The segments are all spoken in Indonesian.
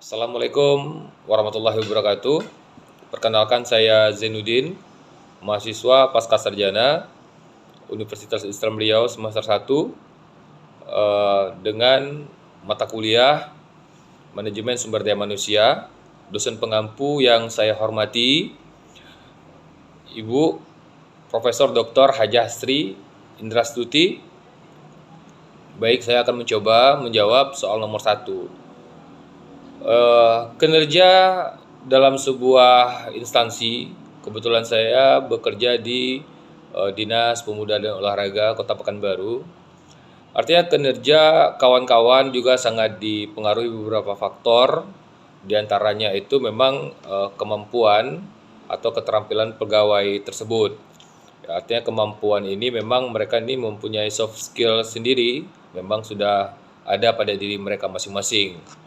Assalamualaikum warahmatullahi wabarakatuh. Perkenalkan, saya Zainuddin, mahasiswa Pascasarjana Universitas Islam Riau semester 1 dengan mata kuliah Manajemen Sumber Daya Manusia. Dosen pengampu yang saya hormati Ibu Profesor Dr. Hajah Sri Indrastuti. Baik, saya akan mencoba menjawab soal nomor 1. Kinerja dalam sebuah instansi, kebetulan saya bekerja di Dinas Pemuda dan Olahraga Kota Pekanbaru. Artinya kinerja kawan-kawan juga sangat dipengaruhi beberapa faktor, diantaranya itu memang kemampuan atau keterampilan pegawai tersebut. Artinya kemampuan ini memang mereka ini mempunyai soft skill sendiri, memang sudah ada pada diri mereka masing-masing.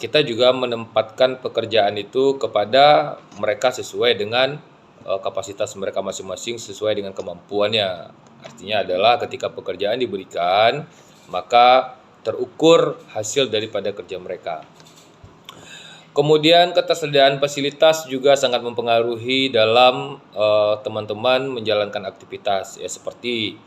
Kita juga menempatkan pekerjaan itu kepada mereka sesuai dengan kapasitas mereka masing-masing, sesuai dengan kemampuannya. Artinya adalah ketika pekerjaan diberikan, maka terukur hasil daripada kerja mereka. Kemudian ketersediaan fasilitas juga sangat mempengaruhi dalam teman-teman menjalankan aktivitas, ya, seperti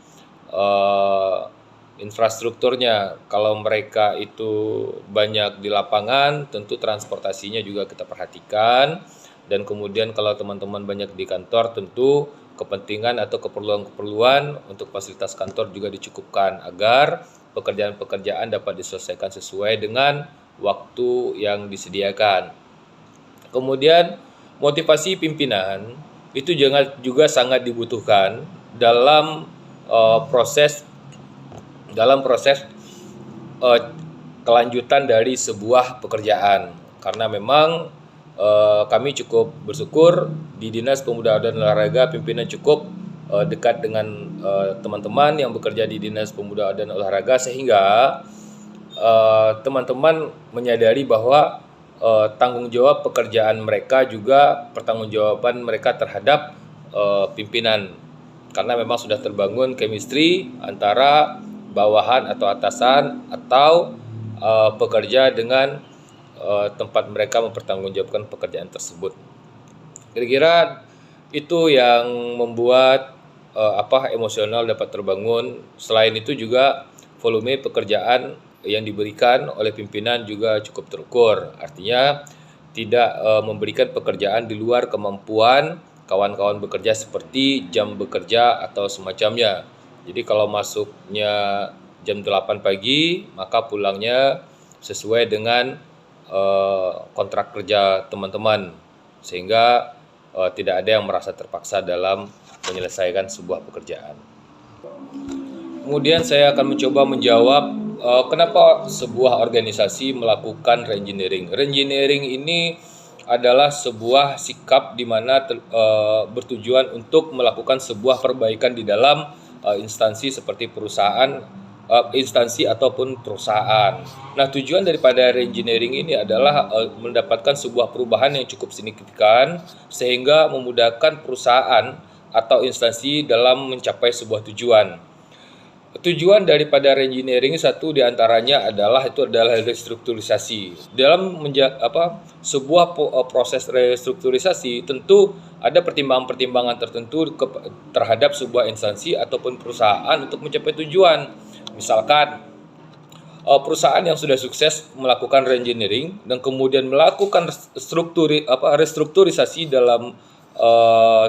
infrastrukturnya. Kalau mereka itu banyak di lapangan, tentu transportasinya juga kita perhatikan. Dan kemudian kalau teman-teman banyak di kantor, tentu kepentingan atau keperluan-keperluan untuk fasilitas kantor juga dicukupkan agar pekerjaan-pekerjaan dapat diselesaikan sesuai dengan waktu yang disediakan. Kemudian motivasi pimpinan itu juga sangat dibutuhkan dalam proses kelanjutan dari sebuah pekerjaan, karena memang kami cukup bersyukur di Dinas Pemuda dan Olahraga pimpinan cukup dekat dengan teman-teman yang bekerja di Dinas Pemuda dan Olahraga, sehingga teman-teman menyadari bahwa tanggung jawab pekerjaan mereka juga pertanggungjawaban mereka terhadap pimpinan, karena memang sudah terbangun chemistry antara bawahan atau atasan atau pekerja dengan tempat mereka mempertanggungjawabkan pekerjaan tersebut. Kira-kira itu yang membuat emosional dapat terbangun. Selain itu juga volume pekerjaan yang diberikan oleh pimpinan juga cukup terukur. Artinya tidak memberikan pekerjaan di luar kemampuan kawan-kawan bekerja seperti jam bekerja atau semacamnya. Jadi kalau masuknya jam 8 pagi, maka pulangnya sesuai dengan kontrak kerja teman-teman, sehingga tidak ada yang merasa terpaksa dalam menyelesaikan sebuah pekerjaan. Kemudian saya akan mencoba menjawab kenapa sebuah organisasi melakukan reengineering. Reengineering ini adalah sebuah sikap di mana bertujuan untuk melakukan sebuah perbaikan di dalam instansi seperti perusahaan, instansi ataupun perusahaan. Nah, tujuan daripada reengineering ini adalah mendapatkan sebuah perubahan yang cukup signifikan sehingga memudahkan perusahaan atau instansi dalam mencapai sebuah tujuan. Tujuan daripada reengineering satu diantaranya adalah restrukturisasi. Dalam sebuah proses restrukturisasi tentu ada pertimbangan-pertimbangan tertentu terhadap sebuah instansi ataupun perusahaan untuk mencapai tujuan. Misalkan perusahaan yang sudah sukses melakukan reengineering dan kemudian melakukan restrukturisasi dalam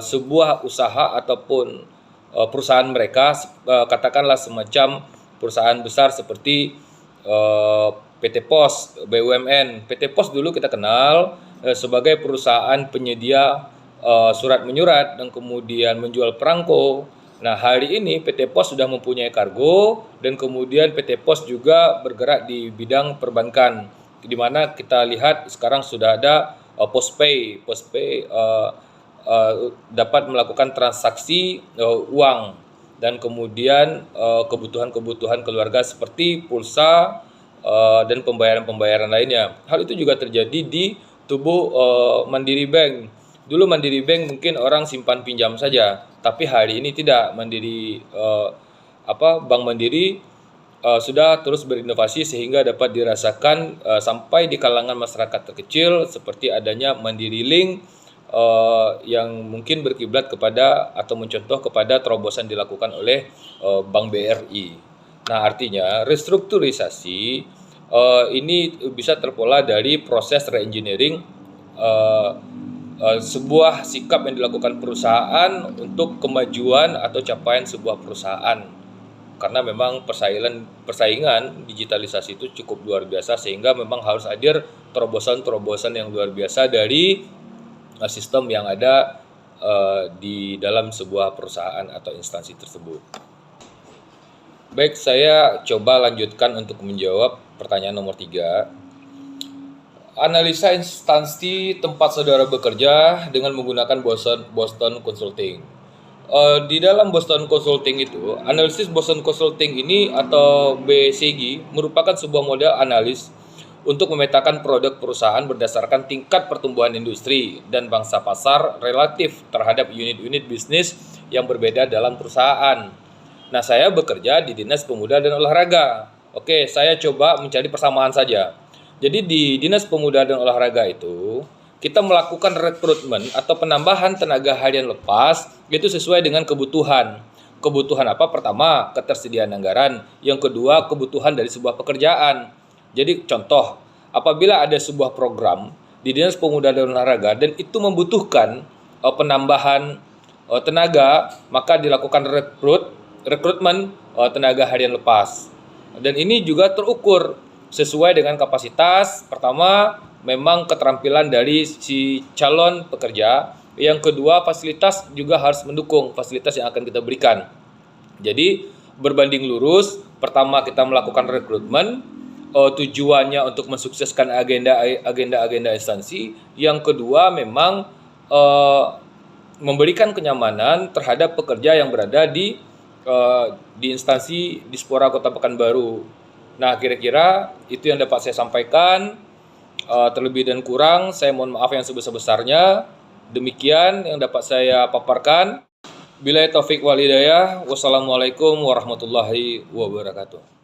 sebuah usaha ataupun perusahaan mereka, katakanlah semacam perusahaan besar seperti PT Pos, BUMN. PT Pos dulu kita kenal sebagai perusahaan penyedia surat menyurat dan kemudian menjual perangko. Nah, hari ini PT Pos sudah mempunyai kargo dan kemudian PT Pos juga bergerak di bidang perbankan, di mana kita lihat sekarang sudah ada Postpay dapat melakukan transaksi uang dan kemudian kebutuhan-kebutuhan keluarga seperti pulsa dan pembayaran-pembayaran lainnya. Hal itu juga terjadi di tubuh Mandiri Bank. Dulu Mandiri Bank mungkin orang simpan pinjam saja, tapi hari ini tidak. Bank Mandiri sudah terus berinovasi sehingga dapat dirasakan sampai di kalangan masyarakat terkecil, seperti adanya Mandiri Link yang mungkin berkiblat kepada atau mencontoh kepada terobosan dilakukan oleh Bank BRI. Nah, artinya restrukturisasi ini bisa terpola dari proses reengineering sebuah sikap yang dilakukan perusahaan untuk kemajuan atau capaian sebuah perusahaan. Karena memang persaingan digitalisasi itu cukup luar biasa, sehingga memang harus hadir terobosan-terobosan yang luar biasa dari sistem yang ada di dalam sebuah perusahaan atau instansi tersebut. Baik, saya coba lanjutkan untuk menjawab pertanyaan nomor 3. Analisa instansi tempat saudara bekerja dengan menggunakan Boston Consulting. Di dalam Boston Consulting itu, analisis Boston Consulting ini atau BCG merupakan sebuah model analis untuk memetakan produk perusahaan berdasarkan tingkat pertumbuhan industri dan bangsa pasar relatif terhadap unit-unit bisnis yang berbeda dalam perusahaan. Nah, saya bekerja di Dinas Pemuda dan Olahraga. Oke, saya coba mencari persamaan saja. Jadi di Dinas Pemuda dan Olahraga itu, kita melakukan rekrutmen atau penambahan tenaga harian lepas itu sesuai dengan kebutuhan. Kebutuhan apa? Pertama, ketersediaan anggaran. Yang kedua, kebutuhan dari sebuah pekerjaan. Jadi contoh, apabila ada sebuah program di Dinas Pemuda dan Olahraga dan itu membutuhkan penambahan tenaga, maka dilakukan rekrutmen tenaga harian lepas. Dan ini juga terukur sesuai dengan kapasitas. Pertama, memang keterampilan dari si calon pekerja. Yang kedua, fasilitas juga harus mendukung fasilitas yang akan kita berikan. Jadi berbanding lurus, pertama kita melakukan rekrutmen, tujuannya untuk mensukseskan agenda instansi. Yang kedua, memang memberikan kenyamanan terhadap pekerja yang berada di instansi Dispora Kota Pekanbaru. Nah, kira-kira itu yang dapat saya sampaikan. Terlebih dan kurang, saya mohon maaf yang sebesar-besarnya. Demikian yang dapat saya paparkan. Billahi taufik wal hidayah. Wassalamualaikum warahmatullahi wabarakatuh.